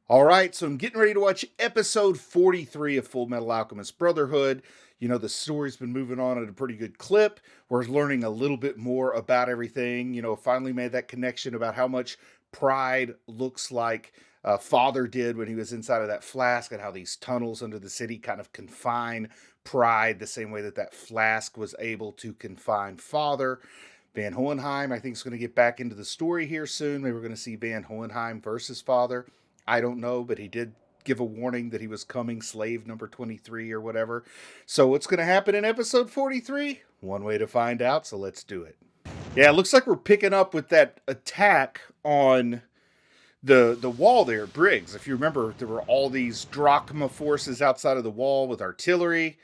All right, so I'm getting ready to watch episode 43 of Fullmetal Alchemist Brotherhood. You know, the story's been moving on at a pretty good clip. We're learning a little bit more about everything. You know, finally made that connection about how much pride looks like Father did when he was inside of that flask, and how these tunnels under the city kind of confine pride the same way that that flask was able to confine Father. Van Hohenheim, I think, is going to get back into the story here soon. Maybe we're going to see Van Hohenheim versus Father. I don't know, but he did give a warning that he was coming, slave number 23 or whatever. So what's going to happen in episode 43? One way to find out, so let's do it. Yeah, it looks like we're picking up with that attack on the wall there at Briggs. If you remember, there were all these drachma forces outside of the wall with artillery,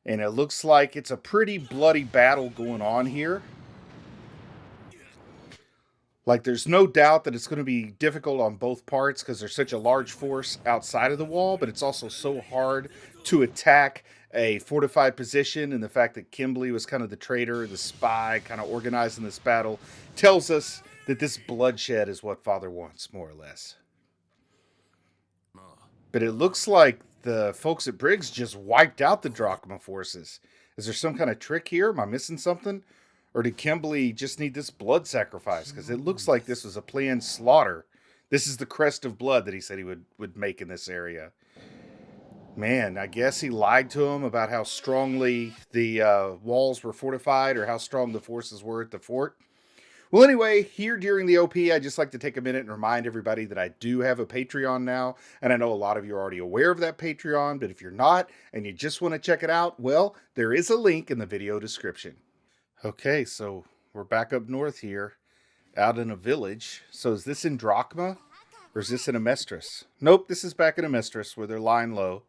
and it looks like it's a pretty bloody battle going on here. Like, there's no doubt that it's going to be difficult on both parts because there's such a large force outside of the wall, but it's also so hard to attack a fortified position. And the fact that Kimberly was kind of the traitor, the spy, kind of organizing this battle, tells us that this bloodshed is what Father wants, more or less. But it looks like the folks at Briggs just wiped out the Drachma forces. Is there some kind of trick here? Am I missing something? Or did Kimberly just need this blood sacrifice? Because it looks like this was a planned slaughter. This is the crest of blood that he said he would make in this area. Man, I guess he lied to him about how strongly the walls were fortified or how strong the forces were at the fort. Well, anyway, here during the OP, I'd just like to take a minute and remind everybody that I do have a Patreon now. And I know a lot of you are already aware of that Patreon, but if you're not and you just want to check it out, well, there is a link in the video description. Okay, so we're back up north here, out in a village. So is this in Drachma, or is this in Amestris? Nope, this is back in Amestris, where they're lying low.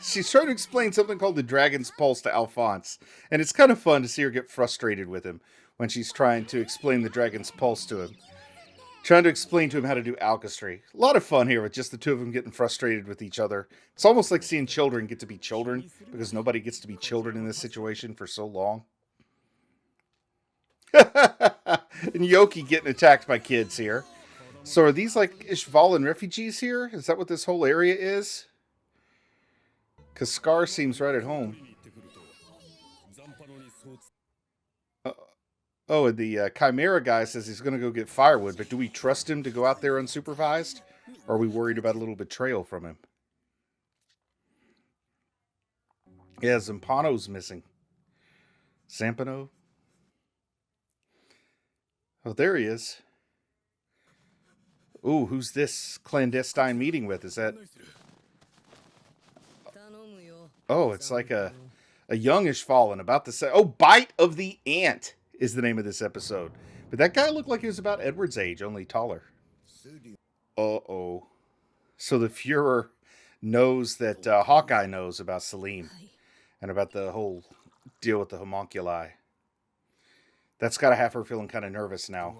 She's trying to explain something called the Dragon's Pulse to Alphonse, and it's kind of fun to see her get frustrated with him when she's trying to explain the Dragon's Pulse to him. Trying to explain to him how to do alchemy. A lot of fun here with just the two of them getting frustrated with each other. It's almost like seeing children get to be children, because nobody gets to be children in this situation for so long. And Yoki getting attacked by kids here. So are these like Ishvalan refugees here? Is that what this whole area is? Because Scar seems right at home. Oh, and the Chimera guy says he's going to go get firewood, but do we trust him to go out there unsupervised? Or are we worried about a little betrayal from him? Yeah, Zampano's missing. Zampano? Oh, there he is. Ooh, who's this clandestine meeting with? Is that... Oh, it's like a youngish fallen about to say... Oh, Bite of the Ant is the name of this episode. But that guy looked like he was about Edward's age, only taller. Uh-oh. So the Fuhrer knows that Hawkeye knows about Selim and about the whole deal with the homunculi. That's got to have her feeling kind of nervous now.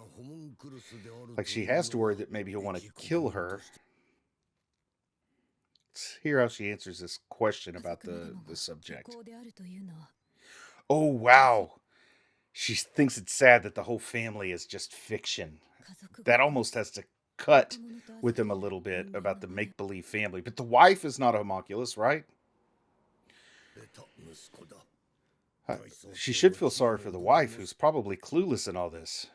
Like she has to worry that maybe he'll want to kill her. Let's hear how she answers this question about the subject. Oh, wow. She thinks it's sad that the whole family is just fiction. That almost has to cut with him a little bit about the make-believe family. But the wife is not a homunculus, right? She should feel sorry for the wife, who's probably clueless in all this.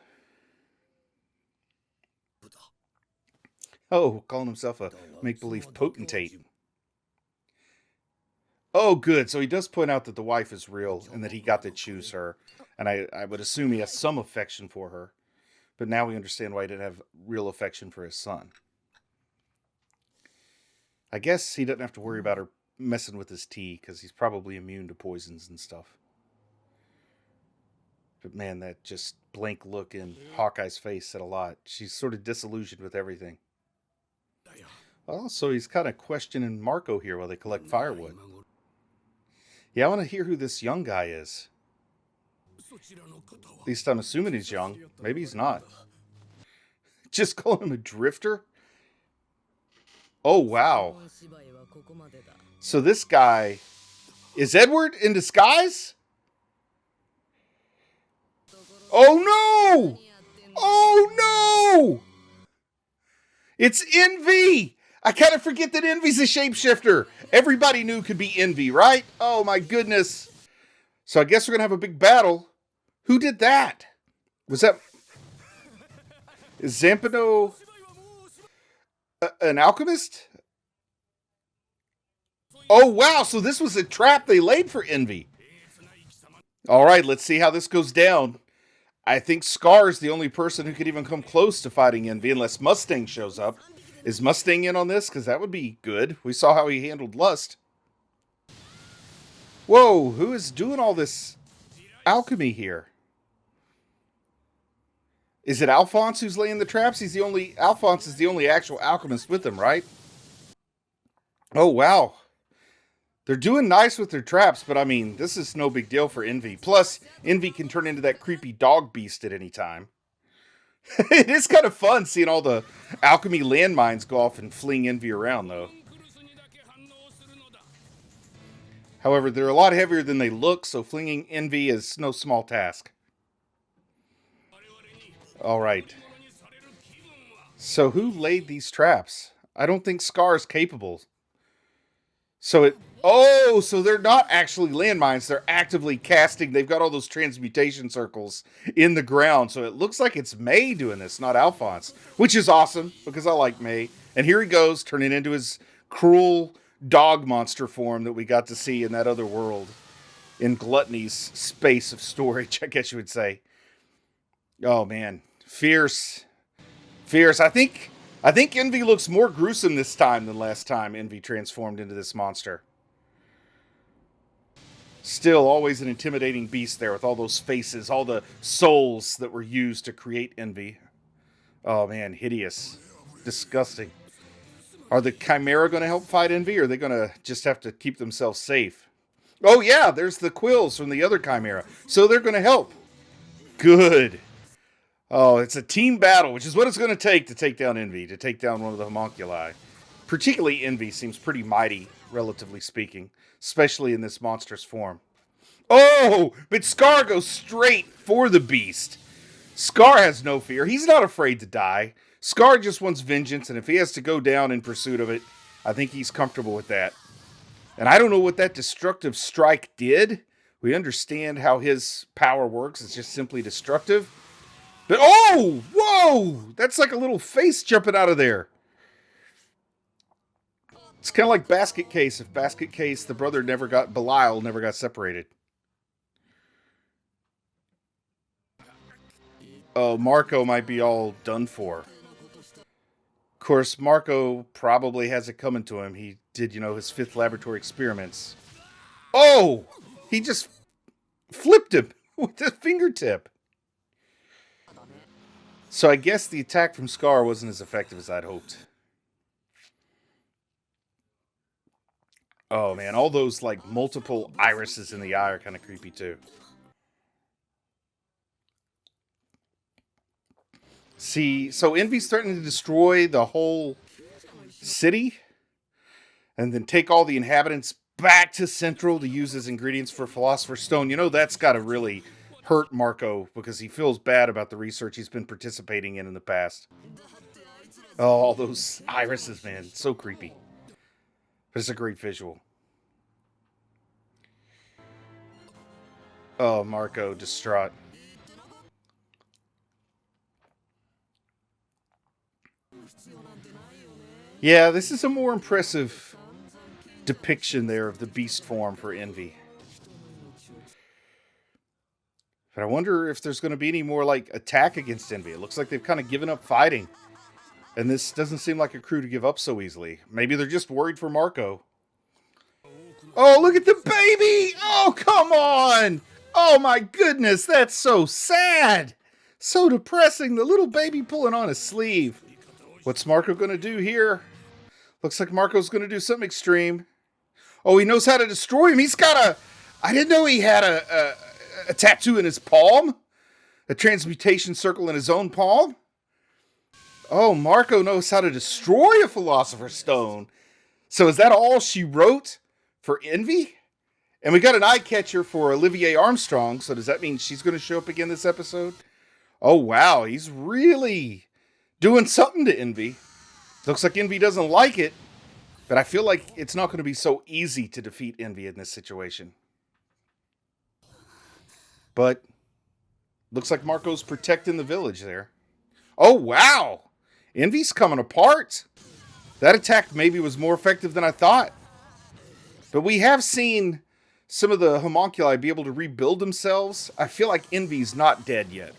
Oh, calling himself a make-believe potentate. Oh, good. So he does point out that the wife is real and that he got to choose her. And I would assume he has some affection for her. But now we understand why he didn't have real affection for his son. I guess he doesn't have to worry about her messing with his tea, because he's probably immune to poisons and stuff. But man, that just blank look in Hawkeye's face said a lot. She's sort of disillusioned with everything. Well, so he's kind of questioning Marco here while they collect firewood. Yeah, I want to hear who this young guy is. At least I'm assuming he's young. Maybe he's not. Just calling him a drifter? Oh, wow. So this guy... Is Edward in disguise? Oh, no! Oh, no! It's Envy! I kind of forget that Envy's a shapeshifter. Everybody knew could be Envy, right? Oh my goodness. So I guess we're going to have a big battle. Who did that? Was that... Is Zampano an alchemist? Oh wow, so this was a trap they laid for Envy. Alright, let's see how this goes down. I think Scar's the only person who could even come close to fighting Envy unless Mustang shows up. Is Mustang in on this? Because that would be good. We saw how he handled Lust. Whoa, who is doing all this alchemy here? Is it Alphonse who's laying the traps? Alphonse is the only actual alchemist with him, right? Oh, wow. They're doing nice with their traps, but I mean, this is no big deal for Envy. Plus, Envy can turn into that creepy dog beast at any time. It is kind of fun seeing all the alchemy landmines go off and fling Envy around, though. However, they're a lot heavier than they look, so flinging Envy is no small task. Alright. So who laid these traps? I don't think Scar's capable. So they're not actually landmines. They're actively casting. They've got all those transmutation circles in the ground. So it looks like it's May doing this, not Alphonse. Which is awesome, because I like May. And here he goes, turning into his cruel dog monster form that we got to see in that other world. In Gluttony's space of storage, I guess you would say. Oh, man. Fierce. Fierce. I think Envy looks more gruesome this time than last time Envy transformed into this monster. Still, always an intimidating beast there with all those faces, all the souls that were used to create Envy. Oh man, hideous. Disgusting. Are the Chimera going to help fight Envy, or are they going to just have to keep themselves safe? Oh yeah, there's the quills from the other Chimera. So they're going to help. Good. Oh, it's a team battle, which is what it's going to take down Envy, to take down one of the homunculi. Particularly Envy seems pretty mighty, relatively speaking, especially in this monstrous form. Oh, but Scar goes straight for the beast. Scar has no fear. He's not afraid to die. Scar just wants vengeance, and if he has to go down in pursuit of it, I think he's comfortable with that. And I don't know what that destructive strike did. We understand how his power works. It's just simply destructive. But, oh, whoa, that's like a little face jumping out of there. It's kind of like Basket Case. If Basket Case, the brother Belial never got separated. Oh, Marco might be all done for. Of course, Marco probably has it coming to him. He did, his 5th laboratory experiments. Oh, he just flipped him with a fingertip. So I guess the attack from Scar wasn't as effective as I'd hoped. Oh man, all those like multiple irises in the eye are kind of creepy too. See, so Envy's threatening to destroy the whole city and then take all the inhabitants back to Central to use as ingredients for Philosopher's Stone. That's got to really hurt Marco because he feels bad about the research he's been participating in the past. Oh, all those irises, man. So creepy. But it's a great visual. Oh, Marco, distraught. Yeah, this is a more impressive depiction there of the beast form for Envy. But I wonder if there's going to be any more, attack against Envy. It looks like they've kind of given up fighting. And this doesn't seem like a crew to give up so easily. Maybe they're just worried for Marco. Oh, look at the baby! Oh, come on! Oh, my goodness, that's so sad! So depressing, the little baby pulling on his sleeve. What's Marco going to do here? Looks like Marco's going to do something extreme. Oh, he knows how to destroy him. He's got a... I didn't know he had a tattoo in his palm? A transmutation circle in his own palm? Oh, Marco knows how to destroy a Philosopher's Stone. So is that all she wrote for Envy? And we got an eye catcher for Olivier Armstrong, so does that mean she's going to show up again this episode? Oh, wow, he's really doing something to Envy. Looks like Envy doesn't like it, but I feel like it's not going to be so easy to defeat Envy in this situation. But looks like Marco's protecting the village there. Oh, wow! Envy's coming apart! That attack maybe was more effective than I thought. But we have seen some of the homunculi be able to rebuild themselves. I feel like Envy's not dead yet.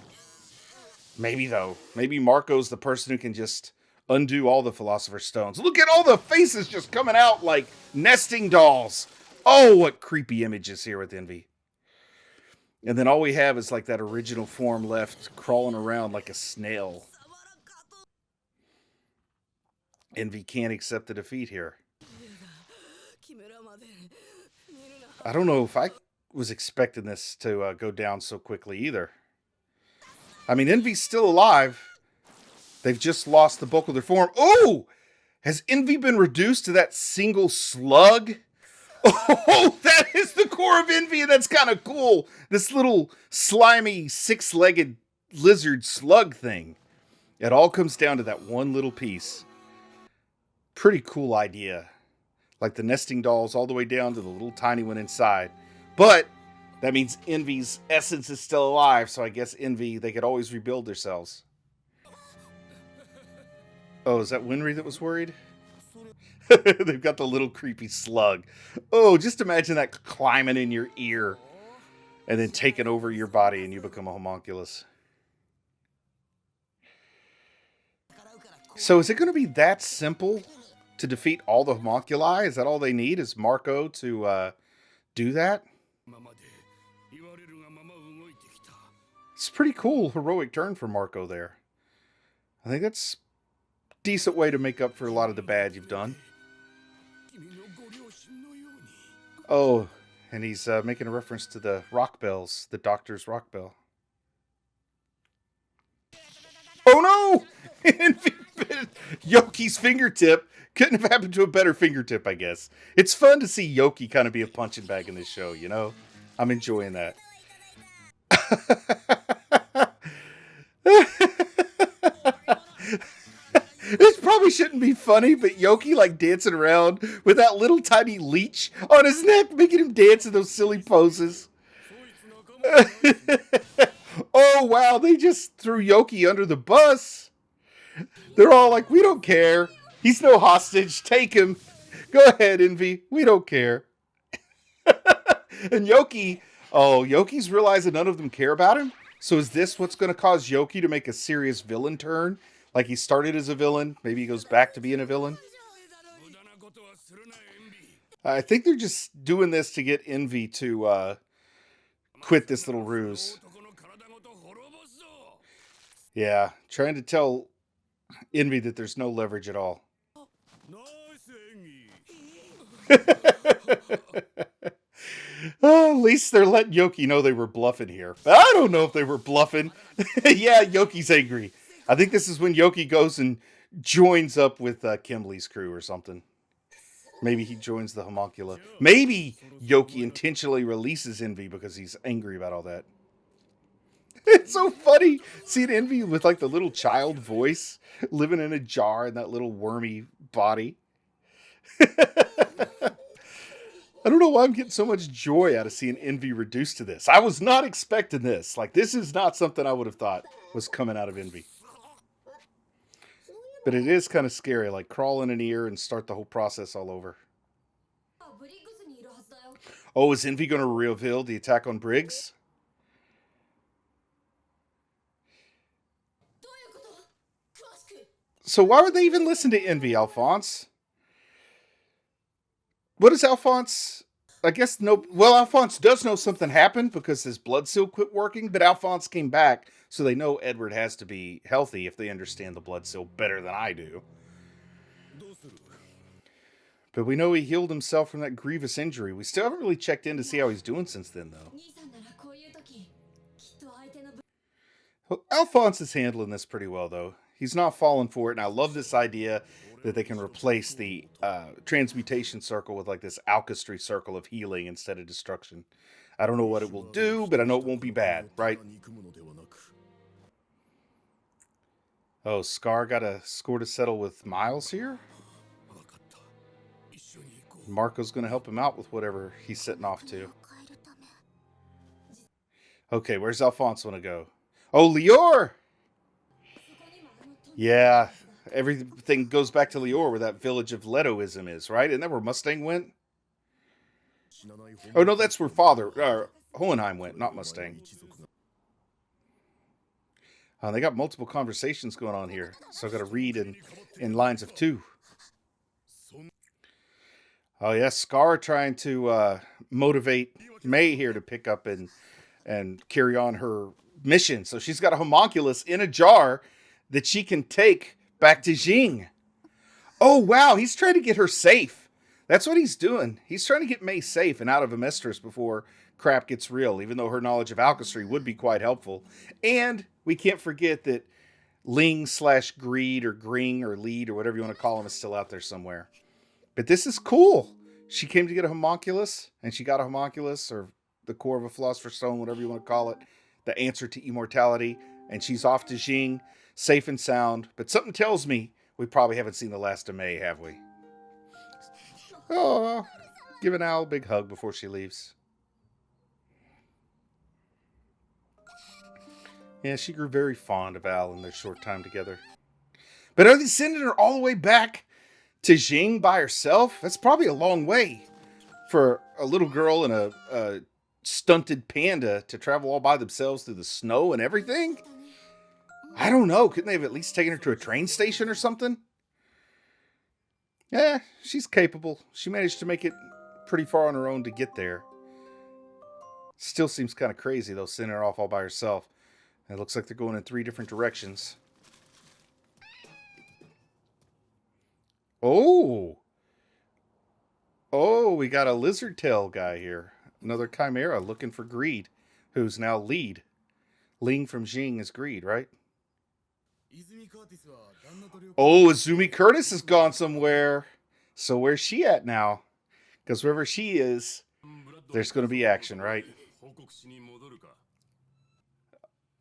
Maybe, though. Maybe Marco's the person who can just undo all the Philosopher's Stones. Look at all the faces just coming out like nesting dolls. Oh, what creepy images here with Envy. And then all we have is like that original form left crawling around like a snail. Envy can't accept the defeat here. I don't know if I was expecting this to go down so quickly either. I mean, Envy's still alive. They've just lost the bulk of their form. Oh! Has Envy been reduced to that single slug? Oh, that is the core of Envy, and that's kind of cool. This little slimy, six-legged lizard slug thing. It all comes down to that one little piece. Pretty cool idea. Like the nesting dolls all the way down to the little tiny one inside. But that means Envy's essence is still alive, so I guess Envy, they could always rebuild themselves. Oh, is that Winry that was worried? They've got the little creepy slug. Oh, just imagine that climbing in your ear and then taking over your body and you become a homunculus. So is it going to be that simple to defeat all the homunculi? Is that all they need? Is Marco to do that? It's a pretty cool heroic turn for Marco there. I think that's a decent way to make up for a lot of the bad you've done. Oh, and he's making a reference to the rock bells, the doctor's rock bell. Oh no! Yoki's fingertip. Couldn't have happened to a better fingertip, I guess. It's fun to see Yoki kind of be a punching bag in this show, you know? I'm enjoying that. This probably shouldn't be funny, but Yoki like dancing around with that little tiny leech on his neck, making him dance in those silly poses. Oh wow, they just threw Yoki under the bus. They're all like, we don't care. He's no hostage. Take him. Go ahead, Envy. We don't care. And Yoki, Yoki's realizing none of them care about him. So is this what's going to cause Yoki to make a serious villain turn? Like he started as a villain, maybe he goes back to being a villain? I think they're just doing this to get Envy to quit this little ruse. Yeah, trying to tell Envy that there's no leverage at all. Oh, at least they're letting Yoki know they were bluffing here. I don't know if they were bluffing. Yeah, Yoki's angry. I think this is when Yoki goes and joins up with Kimberly's crew or something. Maybe he joins the homuncula. Maybe Yoki intentionally releases Envy because he's angry about all that. It's so funny seeing Envy with like the little child voice living in a jar in that little wormy body. I don't know why I'm getting so much joy out of seeing Envy reduced to this. I was not expecting this. Like, this is not something I would have thought was coming out of Envy. But it is kind of scary, like crawl in an ear and start the whole process all over. Oh, is Envy going to reveal the attack on Briggs? So why would they even listen to Envy, Alphonse? What is Alphonse? I guess no. Well, Alphonse does know something happened because his blood seal quit working, but Alphonse came back, so they know Edward has to be healthy if they understand the blood seal better than I do. But we know he healed himself from that grievous injury. We still haven't really checked in to see how he's doing since then, though. Well, Alphonse is handling this pretty well, though. He's not falling for it, and I love this idea that they can replace the transmutation circle with like this alchemy circle of healing instead of destruction. I don't know what it will do, but I know it won't be bad, right? Oh, Scar got a score to settle with Miles here? Marco's going to help him out with whatever he's setting off to. Okay, where's Alphonse want to go? Oh, Lior! Yeah, everything goes back to Lior, where that village of Letoism is, right? Isn't that where Mustang went? Oh, no, that's where Hohenheim went, not Mustang. They got multiple conversations going on here, so I've got to read in lines of two. Oh, yes, Scar trying to motivate May here to pick up and carry on her mission. So she's got a homunculus in a jar that she can take back to Jing. Oh, wow, he's trying to get her safe. That's what he's doing. He's trying to get May safe and out of Amestris before crap gets real, even though her knowledge of alchemy would be quite helpful. And we can't forget that Ling/Greed or Gring or Lead or whatever you want to call him is still out there somewhere. But this is cool. She came to get a homunculus, and she got a homunculus, or the core of a philosopher's stone, whatever you want to call it, the answer to immortality, and she's off to Jing, safe and sound. But something tells me we probably haven't seen the last of May, have we? Oh, giving Al a big hug before she leaves. Yeah, she grew very fond of Al in their short time together. But are they sending her all the way back to Jing by herself? That's probably a long way for a little girl and a stunted panda to travel all by themselves through the snow and everything. I don't know. Couldn't they have at least taken her to a train station or something? Yeah, she's capable. She managed to make it pretty far on her own to get there. Still seems kind of crazy, though, sending her off all by herself. It looks like they're going in 3 different directions. Oh! Oh, we got a lizard tail guy here. Another chimera looking for Greed, who's now Lead. Ling from Jing is Greed, right? Oh, Izumi Curtis has gone somewhere. So where's she at now? Because wherever she is, there's going to be action, right?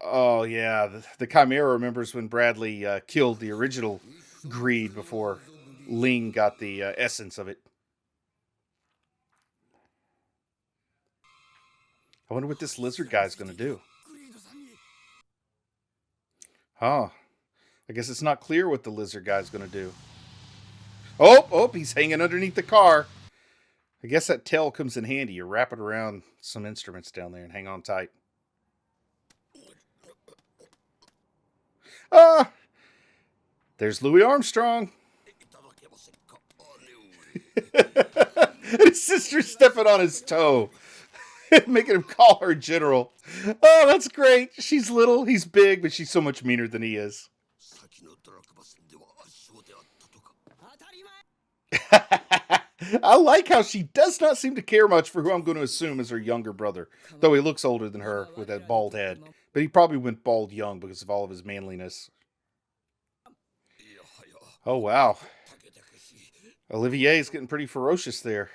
Oh, yeah. The Chimera remembers when Bradley killed the original Greed before Ling got the essence of it. I wonder what this lizard guy's going to do. Huh. I guess it's not clear what the lizard guy's going to do. Oh, he's hanging underneath the car. I guess that tail comes in handy. You wrap it around some instruments down there and hang on tight. Ah! There's Louis Armstrong. His sister's stepping on his toe. Making him call her general. Oh, that's great. She's little, he's big, but she's so much meaner than he is. I like how she does not seem to care much for who I'm going to assume is her younger brother. Though he looks older than her with that bald head. But he probably went bald young because of all of his manliness. Oh, wow. Olivier's getting pretty ferocious there.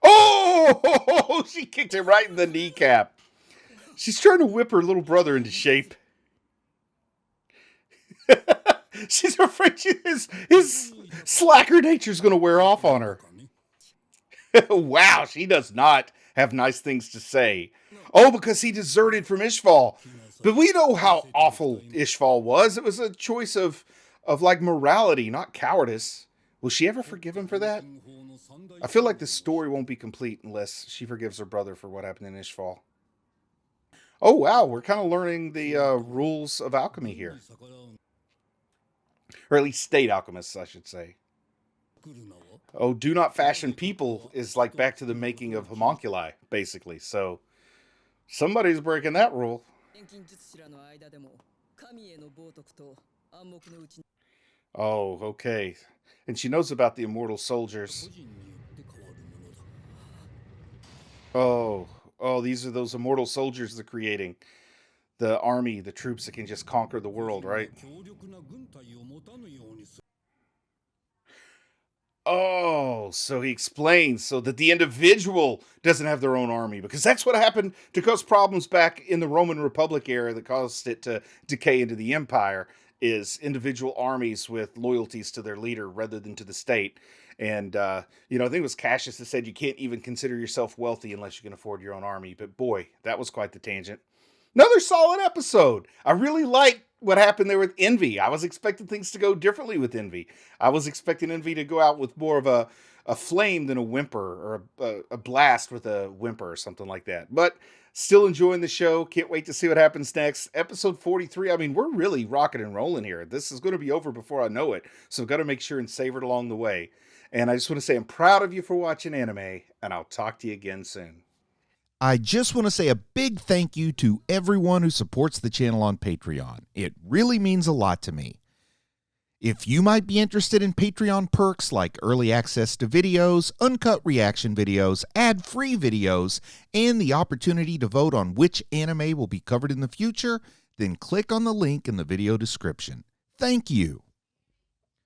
Oh! She kicked him right in the kneecap. She's trying to whip her little brother into shape. She's afraid his slacker nature's going to wear off on her. Wow, she does not have nice things to say. Oh, because he deserted from Ishval. But we know how awful Ishval was. It was a choice of like morality, not cowardice. Will she ever forgive him for that? I feel like the story won't be complete unless she forgives her brother for what happened in Ishval. Oh, wow, we're kind of learning the rules of alchemy here. Or at least state alchemists, I should say. Oh, do not fashion people is like back to the making of homunculi, basically. So, somebody's breaking that rule. Oh, okay. And she knows about the immortal soldiers. Oh, these are those immortal soldiers they're creating. The army, the troops that can just conquer the world, right? Oh, so he explains so that the individual doesn't have their own army, because that's what happened to cause problems back in the Roman Republic era that caused it to decay into the Empire. is individual armies with loyalties to their leader rather than to the state. And, I think it was Cassius that said you can't even consider yourself wealthy unless you can afford your own army. But boy, that was quite the tangent. Another solid episode. I really like what happened there with Envy. I was expecting things to go differently with Envy. I was expecting Envy to go out with more of a flame than a whimper, or a blast with a whimper or something like that. But still enjoying the show. Can't wait to see what happens next. Episode 43. I mean, we're really rocking and rolling here. This is going to be over before I know it. So I've got to make sure and savor it along the way. And I just want to say I'm proud of you for watching anime, and I'll talk to you again soon. I just want to say a big thank you to everyone who supports the channel on Patreon. It really means a lot to me. If you might be interested in Patreon perks like early access to videos, uncut reaction videos, ad-free videos, and the opportunity to vote on which anime will be covered in the future, then click on the link in the video description. Thank you.